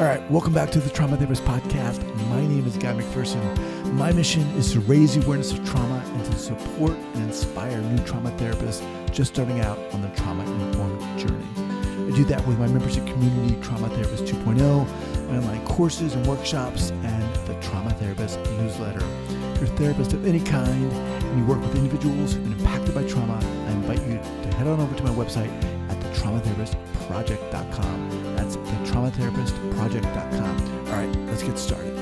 All right, welcome back to the Trauma Therapist Podcast. My name is Guy McPherson. My mission is to raise the awareness of trauma and to support and inspire new trauma therapists just starting out on their trauma-informed journey. I do that with my membership community, Trauma Therapist 2.0, my online courses and workshops, and the Trauma Therapist newsletter. If you're a therapist of any kind and you work with individuals who've been impacted by trauma, I invite you to head on over to my website at thetraumatherapistproject.com. That's thetraumatherapistproject.com. All right, let's get started.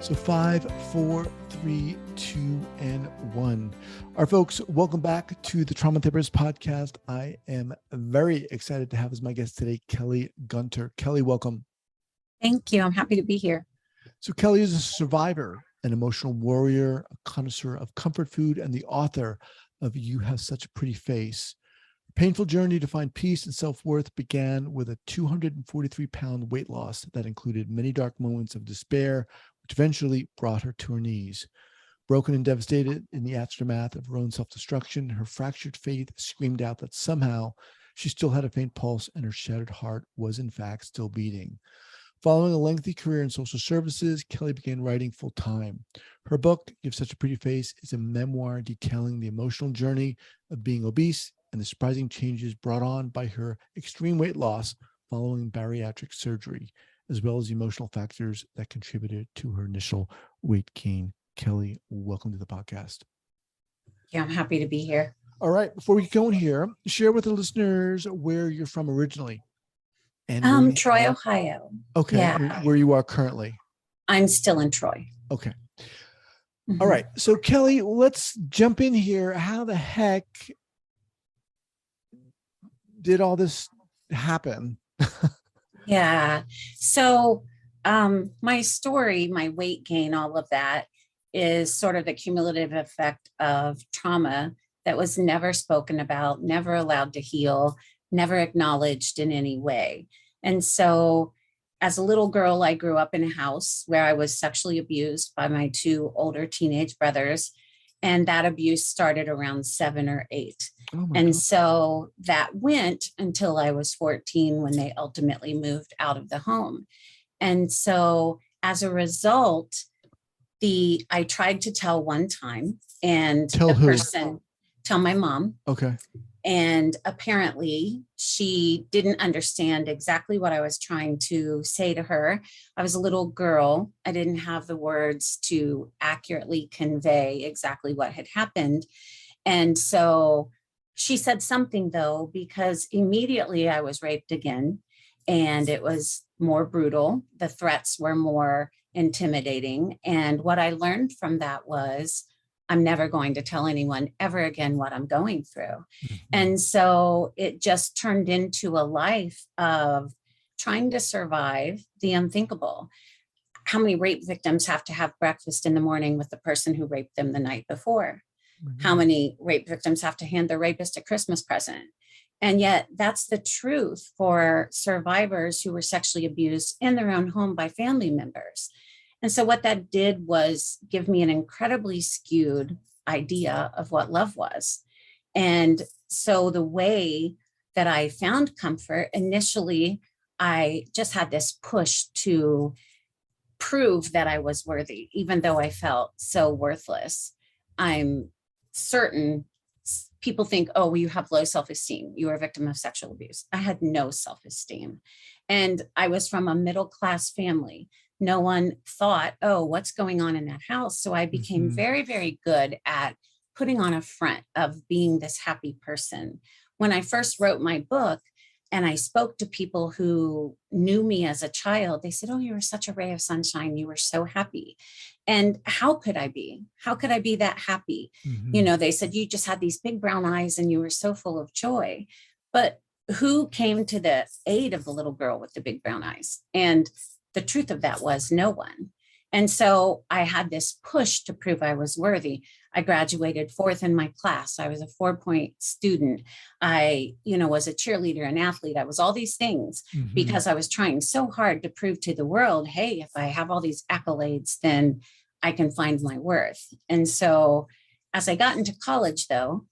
So 5, 4, 3, 2, and 1. All right, folks, welcome back to the Trauma Therapist Podcast. I am very excited to have as my guest today, Kelley Gunter. Kelley, welcome. Thank you. I'm happy to be here. So Kelley is a survivor, an emotional warrior, a connoisseur of comfort food, and the author of You Have Such a Pretty Face. Her painful journey to find peace and self-worth began with a 243-pound weight loss that included many dark moments of despair, which eventually brought her to her knees. Broken and devastated in the aftermath of her own self-destruction, her fractured faith screamed out that somehow she still had a faint pulse and her shattered heart was in fact still beating. Following a lengthy career in social services, Kelley began writing full-time. Her book, You Have Such a Pretty Face, is a memoir detailing the emotional journey of being obese and the surprising changes brought on by her extreme weight loss following bariatric surgery, as well as emotional factors that contributed to her initial weight gain. Kelley, welcome to the podcast. Yeah, I'm happy to be here. All right, before we go in here, share with the listeners where you're from originally. And Troy, Ohio. Okay, yeah. Where you are currently. I'm still in Troy. Okay. Mm-hmm. All right. So Kelley, let's jump in here. How the heck did all this happen? Yeah. So my story, my weight gain, all of that is sort of the cumulative effect of trauma that was never spoken about, never allowed to heal, never acknowledged in any way. And so as a little girl, I grew up in a house where I was sexually abused by my two older teenage brothers. And that abuse started around 7 or 8. And so that went until I was 14 when they ultimately moved out of the home. And so as a result, I tried to tell one time and Tell my mom. Okay. And apparently she didn't understand exactly what I was trying to say to her. I was a little girl. I didn't have the words to accurately convey exactly what had happened. And so she said something, though, because immediately I was raped again, and it was more brutal. The threats were more intimidating. And what I learned from that was, I'm never going to tell anyone ever again what I'm going through. Mm-hmm. And so it just turned into a life of trying to survive the unthinkable. How many rape victims have to have breakfast in the morning with the person who raped them the night before? Mm-hmm. How many rape victims have to hand their rapist a Christmas present? And yet that's the truth for survivors who were sexually abused in their own home by family members. And so what that did was give me an incredibly skewed idea of what love was. And so the way that I found comfort, initially, I just had this push to prove that I was worthy, even though I felt so worthless. I'm certain people think, oh, well, you have low self-esteem. You were a victim of sexual abuse. I had no self-esteem. And I was from a middle-class family. No one thought, oh, what's going on in that house? So I became very, very good at putting on a front of being this happy person. When I first wrote my book and I spoke to people who knew me as a child, they said, oh, you were such a ray of sunshine. You were so happy. And how could I be? How could I be that happy? Mm-hmm. You know, they said, you just had these big brown eyes and you were so full of joy. But who came to the aid of the little girl with the big brown eyes? And the truth of that was no one. And so I had this push to prove I was worthy. I graduated 4th in my class. I was a 4-point student. I, was a cheerleader, an athlete. I was all these things because I was trying so hard to prove to the world, hey, if I have all these accolades, then I can find my worth. And so as I got into college, though,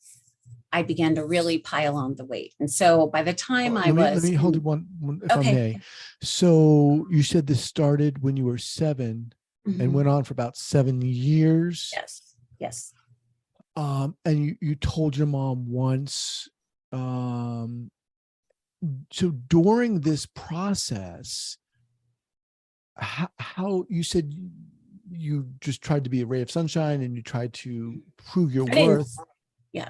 I began to really pile on the weight. And so by the time let me hold it one if I may. So you said this started when you were 7 and went on for about 7 years. Yes. And you told your mom once. So during this process, how you said you just tried to be a ray of sunshine and you tried to prove your worth. Yeah.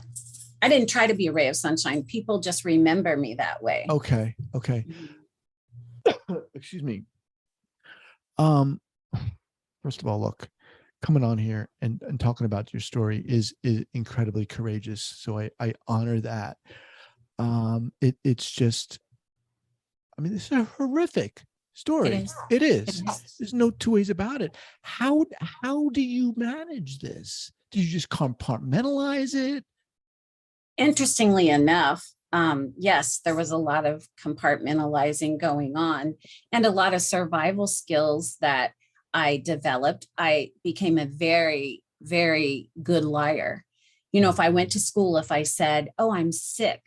I didn't try to be a ray of sunshine. People just remember me that way. Okay. Excuse me. First of all, look, coming on here and talking about your story is incredibly courageous. So I honor that. It's just, I mean, this is a horrific story. It is. There's no two ways about it. How do you manage this? Do you just compartmentalize it? Interestingly enough, yes, there was a lot of compartmentalizing going on and a lot of survival skills that I developed. I became a very, very good liar. You know, if I went to school, if I said, oh, I'm sick,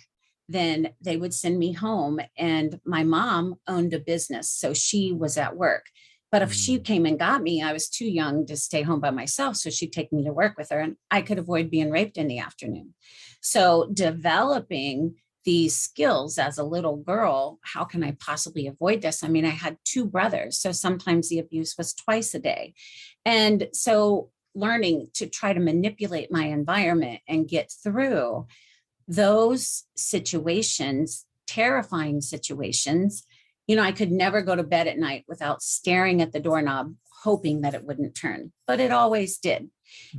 then they would send me home. And my mom owned a business, so she was at work. But if she came and got me, I was too young to stay home by myself. So she'd take me to work with her and I could avoid being raped in the afternoon. So developing these skills as a little girl, how can I possibly avoid this? I mean, I had 2 brothers, so sometimes the abuse was twice a day. And so learning to try to manipulate my environment and get through those situations, terrifying situations. You know, I could never go to bed at night without staring at the doorknob, hoping that it wouldn't turn, but it always did.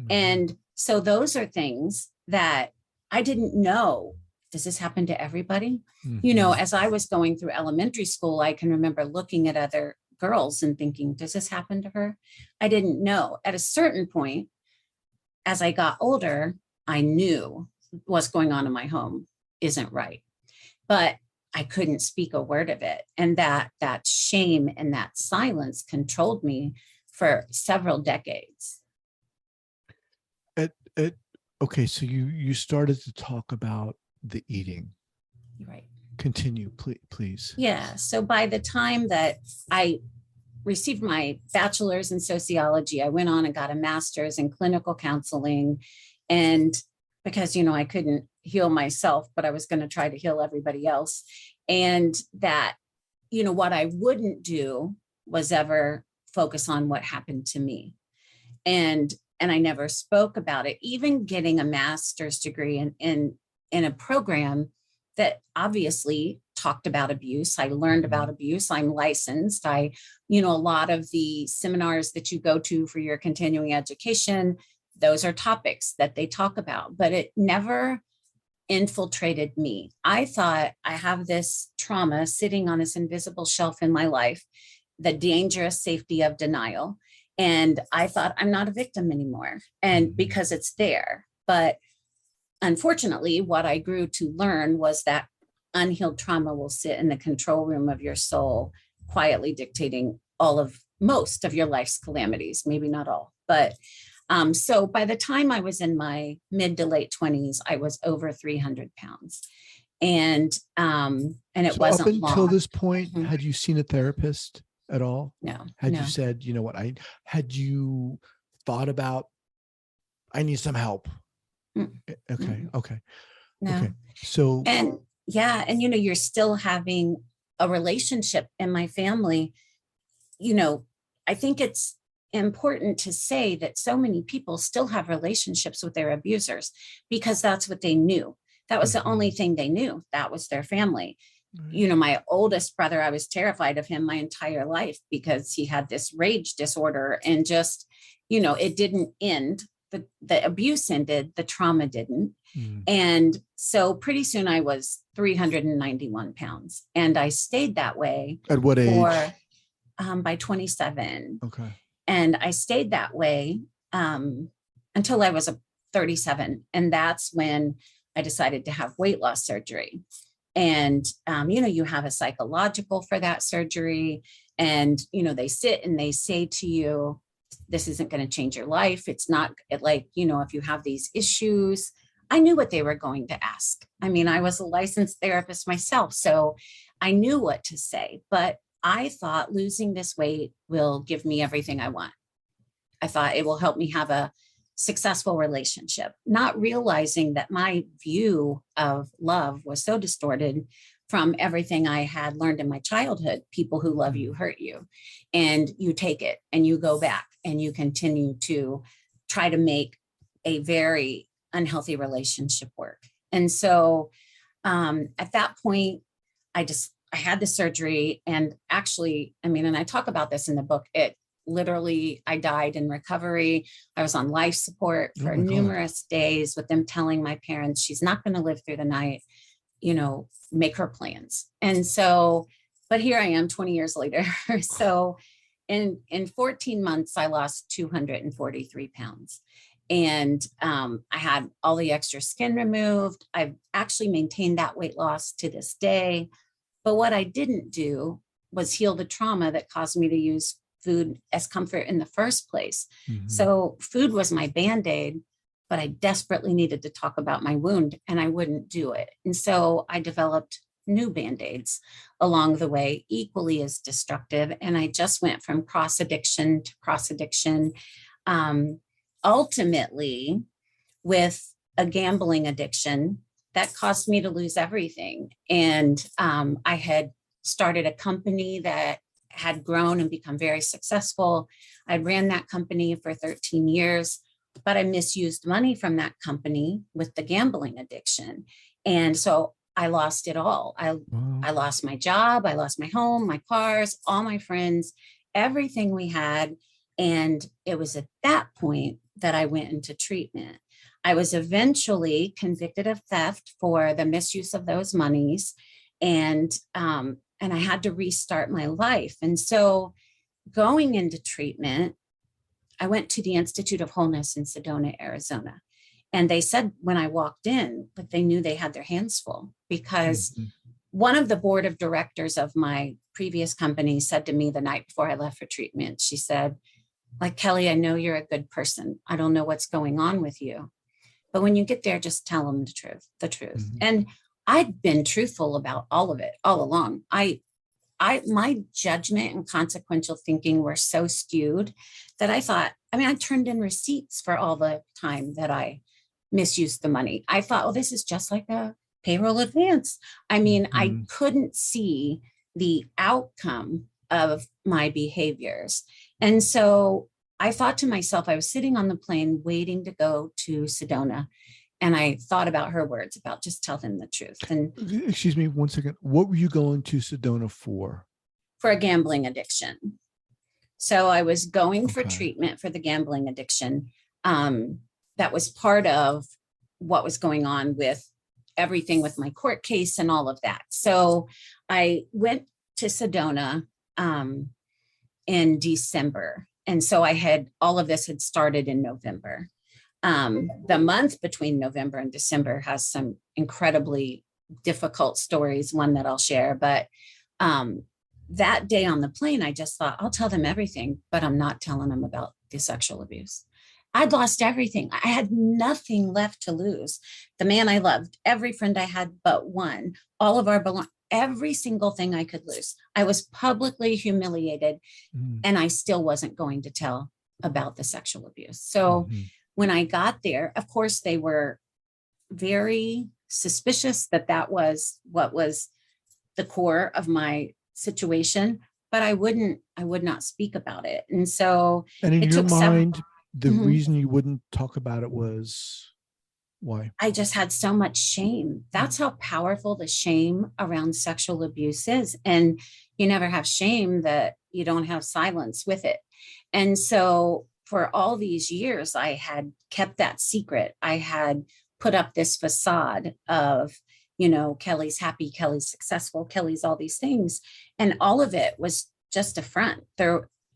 And so those are things that I didn't know. Does this happen to everybody? You know, as I was going through elementary school, I can remember looking at other girls and thinking, does this happen to her? I didn't know. At a certain point, as I got older, I knew what's going on in my home isn't right, but I couldn't speak a word of it. And that shame and that silence controlled me for several decades. Okay, so you started to talk about the eating. Right. Continue, please. Yeah. So by the time that I received my bachelor's in sociology, I went on and got a master's in clinical counseling. And because, you know, I couldn't heal myself, but I was going to try to heal everybody else. And that, you know, what I wouldn't do was ever focus on what happened to me. And I never spoke about it, even getting a master's degree in a program that obviously talked about abuse. I learned about abuse. I'm licensed. A lot of the seminars that you go to for your continuing education, those are topics that they talk about, but it never infiltrated me. I thought I have this trauma sitting on this invisible shelf in my life, the dangerous safety of denial. And I thought I'm not a victim anymore. And because it's there. But unfortunately, what I grew to learn was that unhealed trauma will sit in the control room of your soul, quietly dictating most of your life's calamities, maybe not all. But so by the time I was in my mid to late 20s, I was over 300 pounds. And it So wasn't up until long. this point, had you seen a therapist at all? No. Had you said, you know what, had you thought about, I need some help? Okay. No. Okay. So, and you're still having a relationship in my family. I think it's important to say that so many people still have relationships with their abusers because that's what they knew. That was the only thing they knew. That was their family. My oldest brother, I was terrified of him my entire life because he had this rage disorder and just, it didn't end. The abuse ended, the trauma didn't. And so pretty soon I was 391 pounds and I stayed that way. At what age? By 27. Okay. And I stayed that way until I was 37. And that's when I decided to have weight loss surgery. And, you have a psychological for that surgery. And, they sit and they say to you, this isn't going to change your life. It's not like, if you have these issues, I knew what they were going to ask. I mean, I was a licensed therapist myself, so I knew what to say, but I thought losing this weight will give me everything I want. I thought it will help me have a successful relationship, not realizing that my view of love was so distorted from everything I had learned in my childhood. People who love you hurt you, and you take it and you go back and you continue to try to make a very unhealthy relationship work. And so at that point, I had the surgery, and actually, I mean, and I talk about this in the book, it literally, I died in recovery. I was on life support for numerous days with them telling my parents, she's not going to live through the night, make her plans. And so, but here I am 20 years later. So in 14 months, I lost 243 pounds. And I had all the extra skin removed. I've actually maintained that weight loss to this day. But what I didn't do was heal the trauma that caused me to use food as comfort in the first place. Mm-hmm. So food was my Band-Aid, but I desperately needed to talk about my wound, and I wouldn't do it. And so I developed new Band-Aids along the way, equally as destructive. And I just went from cross addiction to cross addiction, ultimately with a gambling addiction that caused me to lose everything. And I had started a company that had grown and become very successful. I ran that company for 13 years, but I misused money from that company with the gambling addiction. And so I lost it all. I lost my job. I lost my home, my cars, all my friends, everything we had. And it was at that point that I went into treatment. I was eventually convicted of theft for the misuse of those monies. And I had to restart my life. And so going into treatment, I went to the Institute of Wholeness in Sedona, Arizona. And they said when I walked in, that they knew they had their hands full, because one of the board of directors of my previous company said to me the night before I left for treatment, she said, like, Kelley, I know you're a good person. I don't know what's going on with you, but when you get there, just tell them the truth. Mm-hmm. And I'd been truthful about all of it all along. My judgment and consequential thinking were so skewed that I thought, I turned in receipts for all the time that I misused the money. I thought, oh, this is just like a payroll advance. I couldn't see the outcome of my behaviors. And so I thought to myself, I was sitting on the plane waiting to go to Sedona. And I thought about her words about just tell them the truth. And excuse me, 1 second. What were you going to Sedona for? For a gambling addiction. So I was going for treatment for the gambling addiction. That was part of what was going on with everything with my court case and all of that. So I went to Sedona in December. And so all of this had started in November. The month between November and December has some incredibly difficult stories, one that I'll share. But that day on the plane, I just thought, I'll tell them everything, but I'm not telling them about the sexual abuse. I'd lost everything. I had nothing left to lose. The man I loved, every friend I had but one, all of our belongings, every single thing I could lose. I was publicly humiliated, and I still wasn't going to tell about the sexual abuse. So when I got there, of course, they were very suspicious that was what was the core of my situation, but I would not speak about it. And so in your mind, the reason you wouldn't talk about it was why? I just had so much shame. That's how powerful the shame around sexual abuse is. And you never have shame that you don't have silence with it. And so for all these years, I had kept that secret. I had put up this facade of, Kelley's happy, Kelley's successful, Kelley's all these things. And all of it was just a front.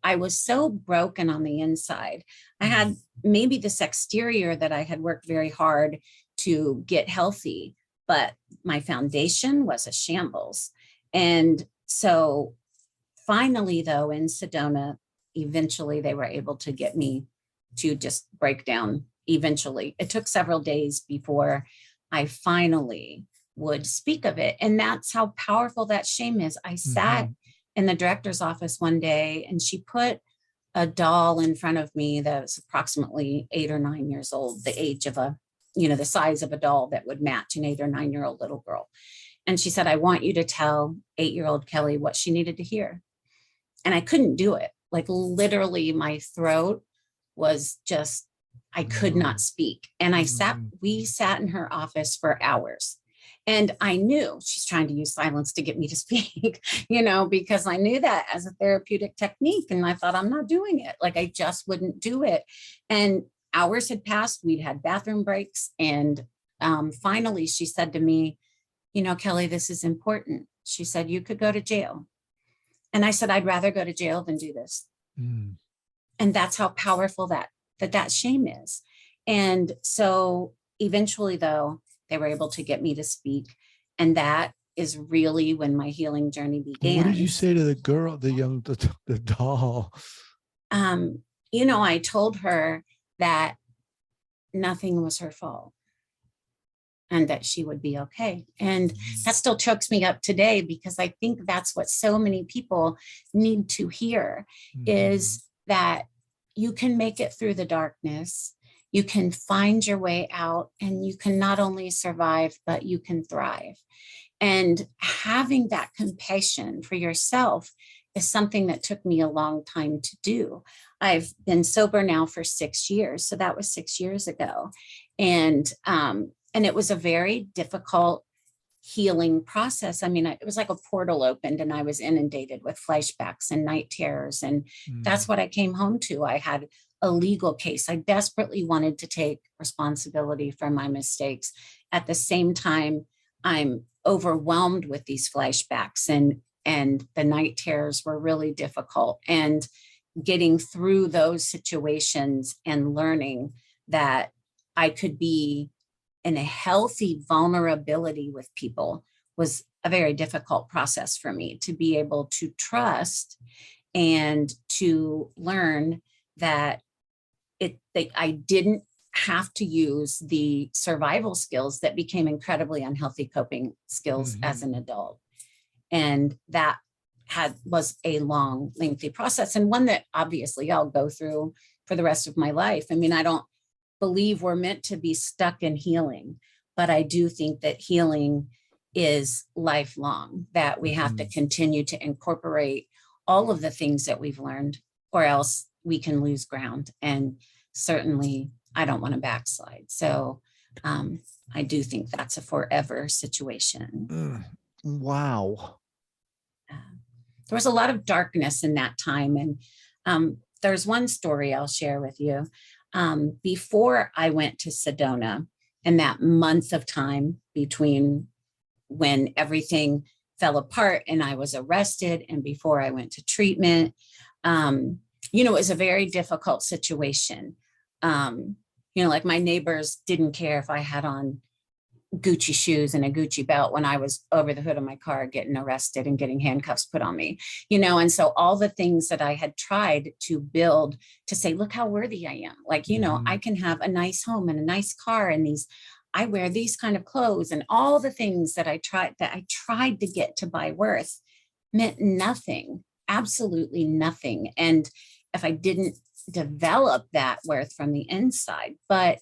I was so broken on the inside. I had maybe this exterior that I had worked very hard to get healthy, but my foundation was a shambles. And so finally, though, in Sedona, eventually they were able to get me to just break down eventually. It took several days before I finally would speak of it. And that's how powerful that shame is. I sat in the director's office one day and she put a doll in front of me that was approximately 8 or 9 years old, the age of the size of a doll that would match an 8 or 9-year-old little girl. And she said, I want you to tell 8-year-old Kelley what she needed to hear. And I couldn't do it. Like literally my throat was just, I could not speak. And we sat in her office for hours. And I knew she's trying to use silence to get me to speak, because I knew that as a therapeutic technique. And I thought, I'm not doing it. Like I just wouldn't do it. And hours had passed. We'd had bathroom breaks. And finally, she said to me, Kelley, this is important. She said, you could go to jail. And I said, I'd rather go to jail than do this. And that's how powerful that shame is. And so eventually, though, they were able to get me to speak. And that is really when my healing journey began. What did you say to the girl, the doll? I told her that nothing was her fault and that she would be okay. And that still chokes me up today, because I think that's what so many people need to hear, is that you can make it through the darkness. You can find your way out, and you can not only survive, but you can thrive. And having that compassion for yourself is something that took me a long time to do. I've been sober now for 6 years. So that was 6 years ago. And it was a very difficult healing process. I mean, it was like a portal opened and I was inundated with flashbacks and night terrors. And that's what I came home to. I had a legal case. I desperately wanted to take responsibility for my mistakes. At the same time, I'm overwhelmed with these flashbacks, and the night terrors were really difficult. And getting through those situations and learning that I could be in a healthy vulnerability with people was a very difficult process for me, to be able to trust and to learn that I didn't have to use the survival skills that became incredibly unhealthy coping skills as an adult. And that was a long, lengthy process, and one that obviously I'll go through for the rest of my life. I mean, I don't believe we're meant to be stuck in healing, but I do think that healing is lifelong, that we have to continue to incorporate all of the things that we've learned, or else we can lose ground. And certainly I don't want to backslide. So I do think that's a forever situation. Wow. There was a lot of darkness in that time. And there's one story I'll share with you. Before I went to Sedona, and that month of time between when everything fell apart and I was arrested and before I went to treatment, it was a very difficult situation. Like my neighbors didn't care if I had on Gucci shoes and a Gucci belt when I was over the hood of my car getting arrested and getting handcuffs put on me, and so all the things that I had tried to build to say, look how worthy I am. Like, I can have a nice home and a nice car and I wear these kind of clothes, and all the things that I tried to get to buy worth meant nothing, absolutely nothing. And if I didn't develop that worth from the inside, but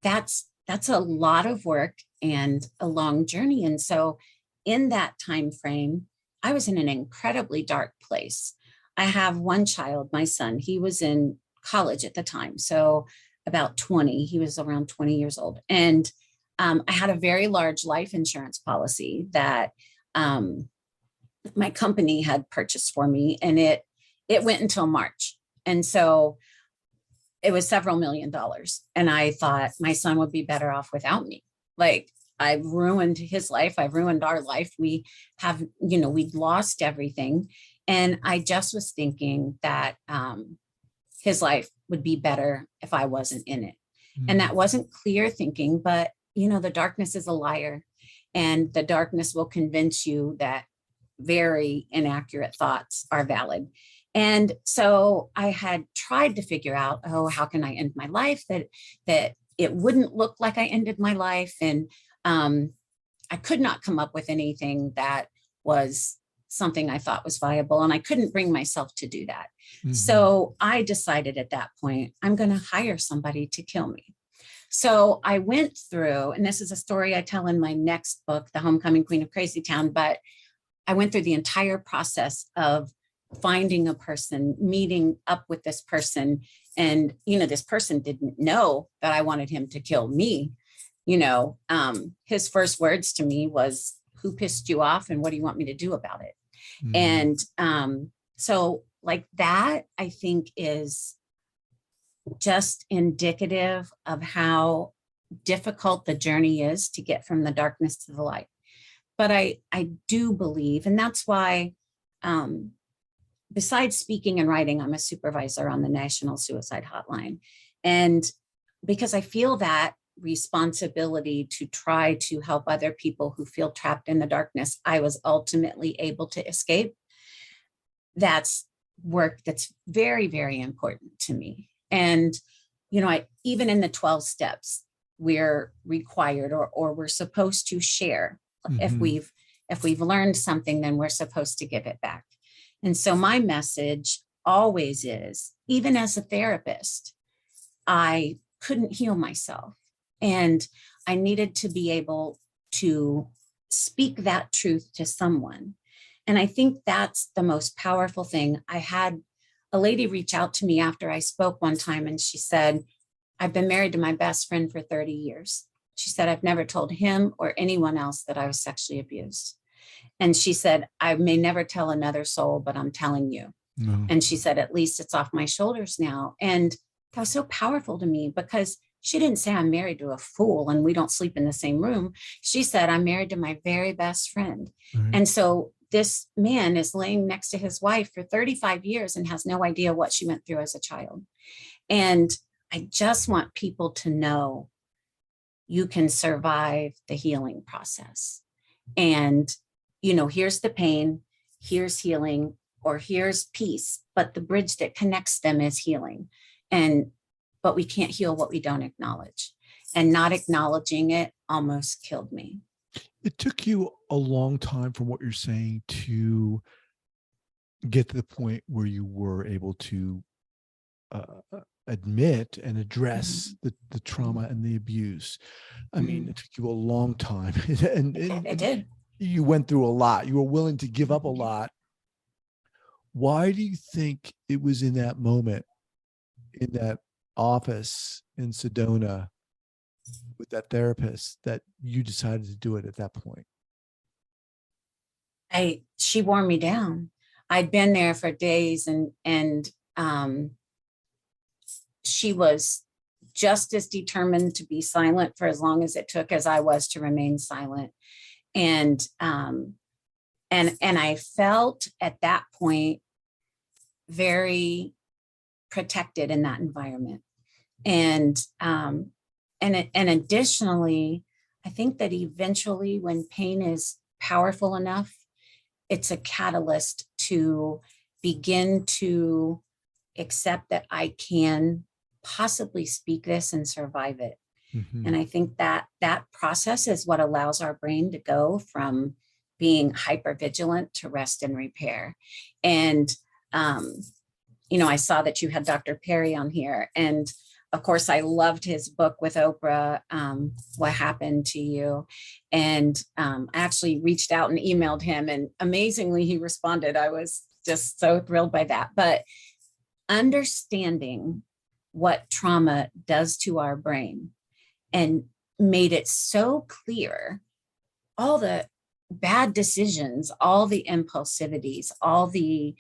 that's a lot of work and a long journey. And so in that time frame, I was in an incredibly dark place. I have one child, my son, he was in college at the time. So about 20, he was around 20 years old. And I had a very large life insurance policy that my company had purchased for me, and it went until March. And so it was several $1 million. And I thought my son would be better off without me. Like, I've ruined his life. I've ruined our life. We have, we'd lost everything. And I just was thinking that his life would be better if I wasn't in it. And that wasn't clear thinking, but, the darkness is a liar, and the darkness will convince you that very inaccurate thoughts are valid. And so I had tried to figure out, oh, how can I end my life that it wouldn't look like I ended my life. And I could not come up with anything that was something I thought was viable. And I couldn't bring myself to do that. Mhm. So I decided at that point, I'm going to hire somebody to kill me. So I went through, and this is a story I tell in my next book, The Homecoming Queen of Crazy Town, but I went through the entire process of finding a person, meeting up with this person. And, this person didn't know that I wanted him to kill me. His first words to me was, who pissed you off and what do you want me to do about it? Mhm. And so like that, I think is just indicative of how difficult the journey is to get from the darkness to the light. But I do believe, and that's why, besides speaking and writing, I'm a supervisor on the National Suicide Hotline. And because I feel that responsibility to try to help other people who feel trapped in the darkness, I was ultimately able to escape. That's work that's very, very important to me. And, even in the 12 steps, we're required or we're supposed to share. Mhm. If we've learned something, then we're supposed to give it back. And so my message always is, even as a therapist, I couldn't heal myself. And I needed to be able to speak that truth to someone. And I think that's the most powerful thing. I had a lady reach out to me after I spoke one time, and she said, I've been married to my best friend for 30 years. She said, I've never told him or anyone else that I was sexually abused. And she said, I may never tell another soul, but I'm telling you. No. And she said, at least it's off my shoulders now. And that was so powerful to me, because she didn't say I'm married to a fool and we don't sleep in the same room. She said, I'm married to my very best friend. Right. And so this man is laying next to his wife for 35 years and has no idea what she went through as a child. And I just want people to know you can survive the healing process. And, here's the pain, here's healing, or here's peace, but the bridge that connects them is healing. But we can't heal what we don't acknowledge. And not acknowledging it almost killed me. It took you a long time, from what you're saying, to get to the point where you were able to admit and address the trauma and the abuse. I mean, it took you a long time. and It did. You went through a lot. You were willing to give up a lot. Why do you think it was in that moment, in that office in Sedona with that therapist, that you decided to do it at that point? She wore me down. I'd been there for days, and she was just as determined to be silent for as long as it took as I was to remain silent. And I felt at that point very protected in that environment. And additionally, I think that eventually, when pain is powerful enough, it's a catalyst to begin to accept that I can possibly speak this and survive it. Mm-hmm. And I think that that process is what allows our brain to go from being hypervigilant to rest and repair. And, I saw that you had Dr. Perry on here. And of course, I loved his book with Oprah, What Happened to You. And I actually reached out and emailed him, and amazingly, he responded. I was just so thrilled by that. But understanding what trauma does to our brain, and made it so clear, all the bad decisions, all the impulsivities, all the,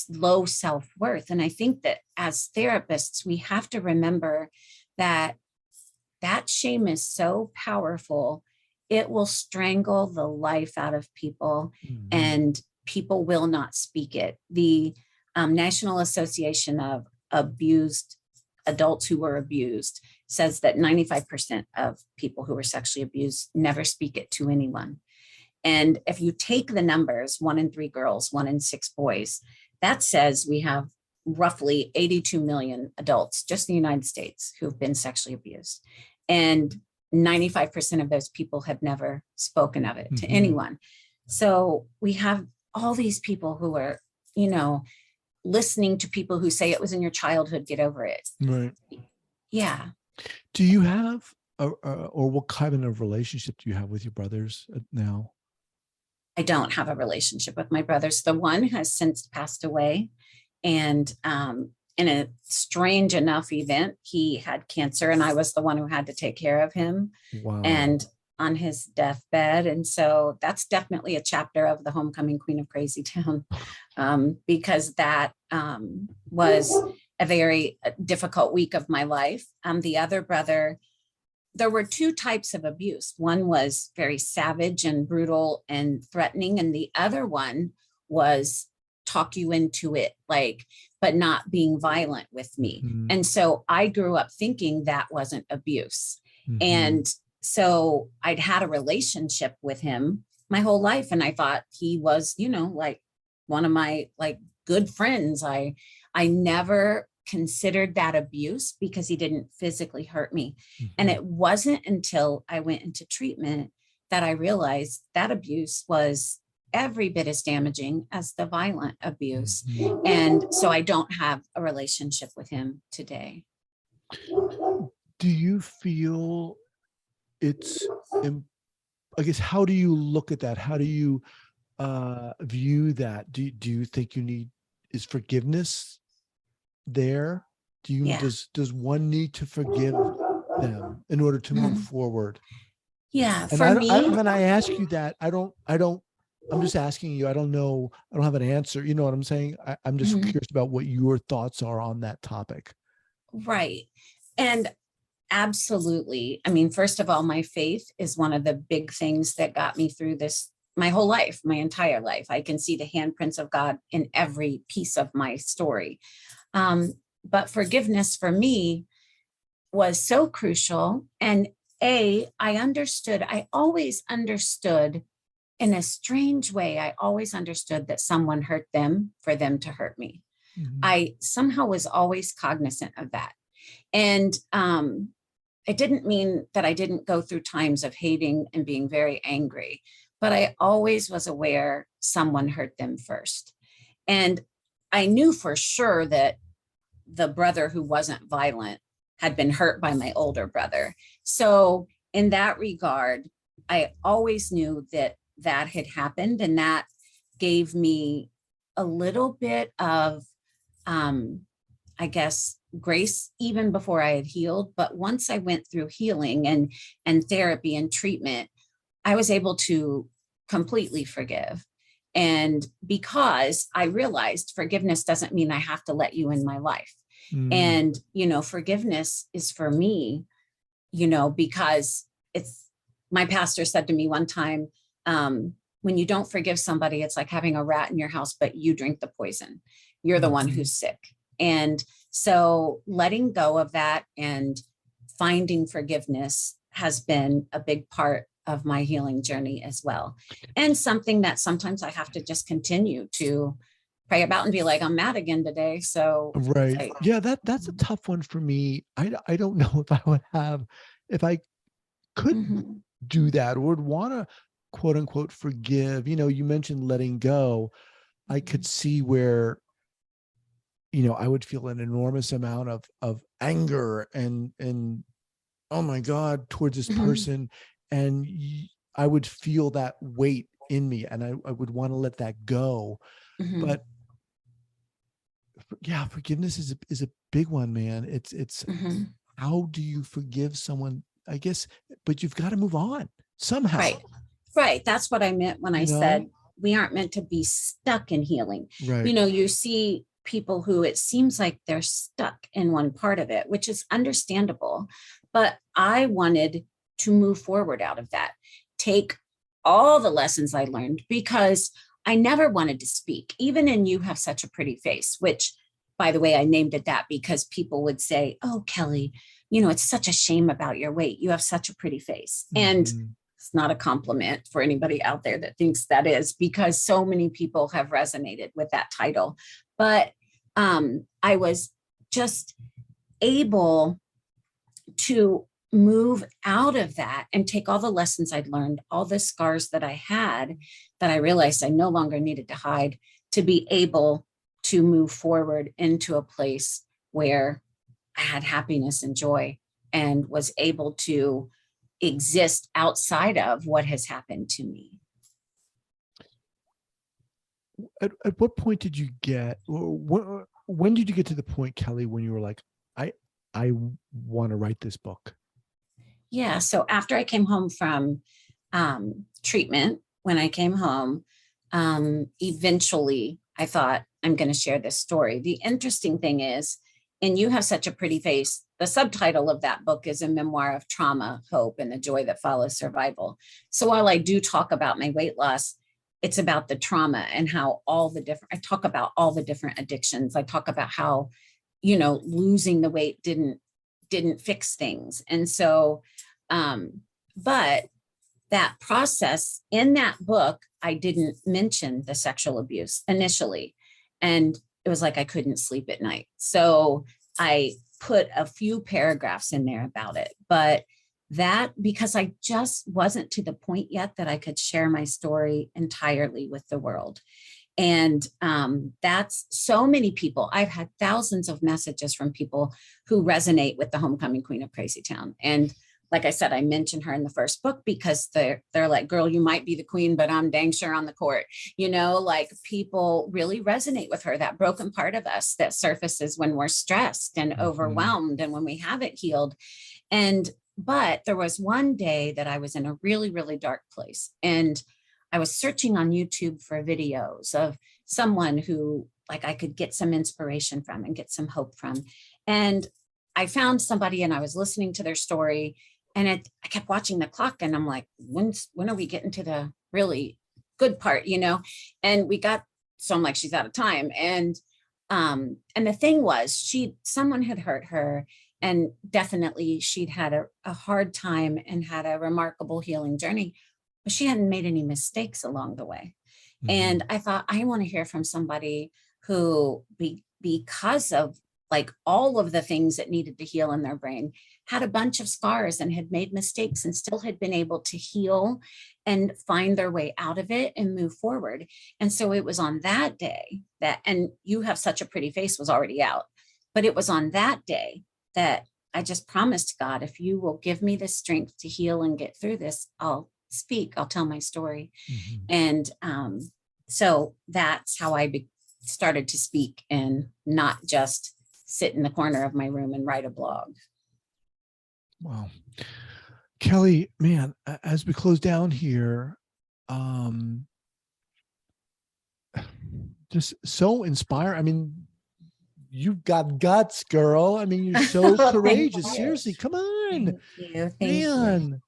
low self-worth. And I think that as therapists, we have to remember that that shame is so powerful. It will strangle the life out of people, Mm-hmm. and people will not speak it. The National Association of Abused Adults Who Were Abused says that 95% of people who were sexually abused never speak it to anyone. And if you take the numbers, 1 in 3 girls, 1 in 6 boys, That says we have roughly 82 million adults, just in the United States, who've been sexually abused. And 95% of those people have never spoken of it to anyone. So we have all these people who are, listening to people who say it was in your childhood, get over it. Right. Yeah. Do you have, or what kind of relationship do you have with your brothers now? I don't have a relationship with my brothers. The one has since passed away. And in a strange enough event, he had cancer, and I was the one who had to take care of him. Wow. And on his deathbed. And so that's definitely a chapter of the Homecoming Queen of Crazy Town, because that was a very difficult week of my life. The other brother, there were two types of abuse. One was very savage and brutal and threatening, and the other one was talk you into it, but not being violent with me. And so I grew up thinking that wasn't abuse. And so I'd had a relationship with him my whole life. And I thought he was, one of my good friends. I never considered that abuse because he didn't physically hurt me. And it wasn't until I went into treatment that I realized that abuse was every bit as damaging as the violent abuse. And so I don't have a relationship with him today. Do you feel it's, I guess, how do you look at that? How do you view that? Do you think is forgiveness there? Does one need to forgive them in order to move forward? Yeah. And for me, when I ask you that, I'm just asking you, I don't know. I don't have an answer. You know what I'm saying? I'm just curious about what your thoughts are on that topic. Right. And absolutely. I mean, first of all, my faith is one of the big things that got me through this my whole life, my entire life. I can see the handprints of God in every piece of my story. But forgiveness for me was so crucial. And I always understood in a strange way, I always understood that someone hurt them for them to hurt me. I somehow was always cognizant of that. And it didn't mean that I didn't go through times of hating and being very angry, but I always was aware someone hurt them first. And I knew for sure that the brother who wasn't violent had been hurt by my older brother. So in that regard, I always knew that had happened, and that gave me a little bit of, I guess, grace even before I had healed. But once I went through healing and therapy and treatment, I was able to completely forgive. And because I realized forgiveness doesn't mean I have to let you in my life. And, forgiveness is for me, because my pastor said to me one time, when you don't forgive somebody, it's like having a rat in your house, but you drink the poison. You're the one who's sick. And so letting go of that and finding forgiveness has been a big part of my healing journey as well. And something that sometimes I have to just continue to pray about and be like, I'm mad again today. So right. Yeah, that's a tough one for me. I don't know if I could do that or would want to quote unquote forgive. You mentioned letting go. I could see where I would feel an enormous amount of anger and oh my God, towards this person. And I would feel that weight in me and I would want to let that go. But yeah, forgiveness is a big one, man. It's how do you forgive someone, I guess, but you've got to move on somehow. Right. That's what I meant when I said we aren't meant to be stuck in healing. Right. You see people who it seems like they're stuck in one part of it, which is understandable. But I wanted to move forward out of that, take all the lessons I learned, because I never wanted to speak, even in You Have Such a Pretty Face, which, by the way, I named it that because people would say, oh, Kelley, it's such a shame about your weight. You have such a pretty face. And it's not a compliment for anybody out there that thinks that is, because so many people have resonated with that title. But I was just able to move out of that and take all the lessons I'd learned, all the scars that I had, that I realized I no longer needed to hide, to be able to move forward into a place where I had happiness and joy and was able to exist outside of what has happened to me. At what point did you get, when did you get to the point, Kelley, when you were like, I want to write this book? Yeah. So after I came home from treatment, when I came home, eventually I thought, I'm going to share this story. The interesting thing is, and You Have Such a Pretty Face, the subtitle of that book is A Memoir of Trauma, Hope, and the Joy That Follows Survival. So while I do talk about my weight loss, it's about the trauma and how I talk about all the different addictions. I talk about how, losing the weight didn't fix things. And so, but that process in that book, I didn't mention the sexual abuse initially. And it was like I couldn't sleep at night. So I put a few paragraphs in there about it. But that, because I just wasn't to the point yet that I could share my story entirely with the world. And that's so many people. I've had thousands of messages from people who resonate with the homecoming queen of Crazy Town. And like I said, I mentioned her in the first book because they're like, girl, you might be the queen, but I'm dang sure on the court. Like people really resonate with her, that broken part of us that surfaces when we're stressed and overwhelmed and when we haven't healed. But there was one day that I was in a really, really dark place. And I was searching on YouTube for videos of someone who like I could get some inspiration from and get some hope from. And I found somebody and I was listening to their story. And I kept watching the clock and I'm like, when are we getting to the really good part, And so I'm like, she's out of time. And the thing was, someone had hurt her, and definitely she'd had a hard time and had a remarkable healing journey, but she hadn't made any mistakes along the way. Mm-hmm. And I thought, I want to hear from somebody who, because of like all of the things that needed to heal in their brain, had a bunch of scars and had made mistakes and still had been able to heal and find their way out of it and move forward. And so it was on that day and You Have Such a Pretty Face was already out, but it was on that day that I just promised God, if you will give me the strength to heal and get through this, I'll speak, I'll tell my story. Mm-hmm. And so that's how I started to speak and not just sit in the corner of my room and write a blog. Wow. Kelley, man, as we close down here, just so inspiring. I mean, you've got guts, girl. I mean, you're so courageous. Seriously, come on. Thank you.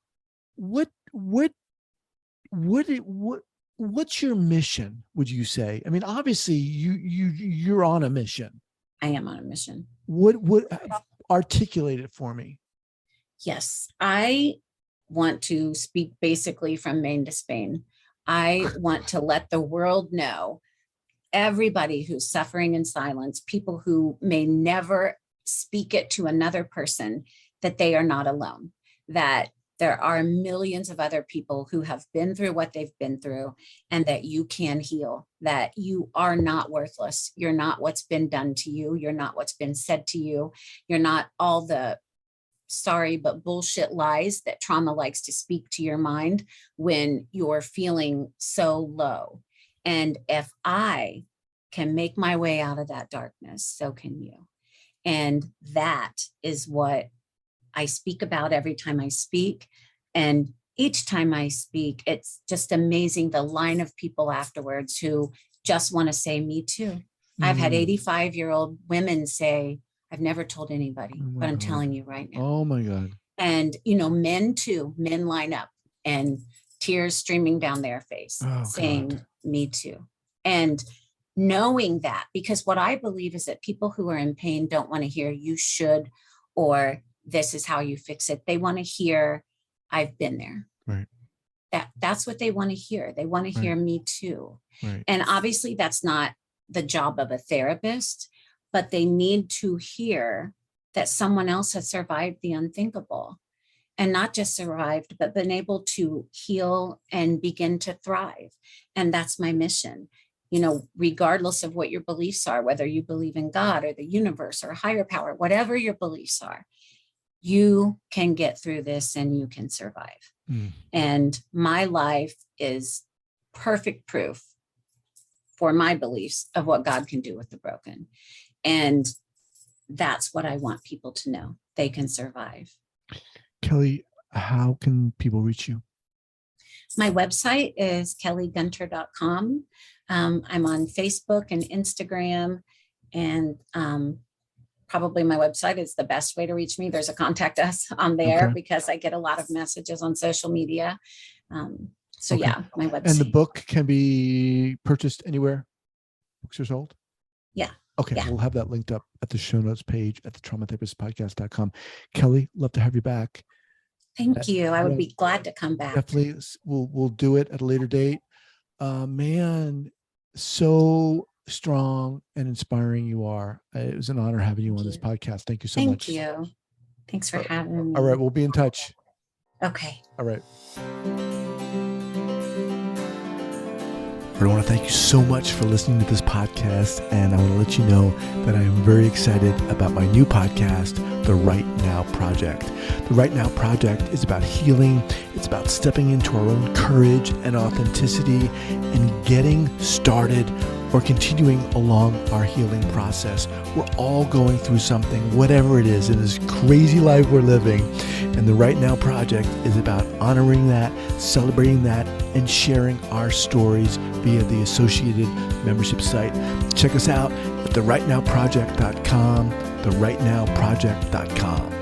What's your mission, would you say? I mean, obviously you're on a mission. I am on a mission. What articulate it for me? Yes, I want to speak basically from Maine to Spain. I want to let the world know, everybody who's suffering in silence, people who may never speak it to another person, that they are not alone, that there are millions of other people who have been through what they've been through, and that you can heal, that you are not worthless. You're not what's been done to you. You're not what's been said to you. You're not all the sorry, but bullshit lies that trauma likes to speak to your mind when you're feeling so low. And if I can make my way out of that darkness, so can you. And that is what I speak about every time I speak. And each time I speak, it's just amazing the line of people afterwards who just want to say, me too. I've had 85-year-old women say, I've never told anybody, but I'm telling you right now. Oh my God. And, men too, men line up and tears streaming down their face saying, God. Me too. And knowing that, because what I believe is that people who are in pain don't want to hear you should, or this is how you fix it. They want to hear, I've been there. Right. That's what they want to hear. They want to hear me too. Right. And obviously that's not the job of a therapist, but they need to hear that someone else has survived the unthinkable, and not just survived, but been able to heal and begin to thrive. And that's my mission. Regardless of what your beliefs are, whether you believe in God or the universe or a higher power, whatever your beliefs are, you can get through this and you can survive. And my life is perfect proof for my beliefs of what God can do with the broken. And that's what I want people to know. They can survive. Kelley, how can people reach you? My website is kelleygunter.com. I'm on Facebook and Instagram, and probably my website is the best way to reach me. There's a contact us on there because I get a lot of messages on social media. Yeah, my website. And the book can be purchased anywhere books are sold? Yeah. Okay, Yeah. we'll have that linked up at the show notes page at the traumatherapistpodcast.com. Kelley, love to have you back. Thank you. I would be glad to come back. Definitely, we'll do it at a later date. Man, so strong and inspiring you are. It was an honor having you on this podcast. Thank you so much. Thank you. Thanks for having me. All right, we'll be in touch. Okay. All right. I want to thank you so much for listening to this podcast, and I want to let you know that I am very excited about my new podcast, The Right Now Project. The Right Now Project is about healing. It's about stepping into our own courage and authenticity and getting started or continuing along our healing process. We're all going through something, whatever it is, in this crazy life we're living. And the Right Now Project is about honoring that, celebrating that, and sharing our stories via the associated membership site. Check us out at therightnowproject.com, therightnowproject.com.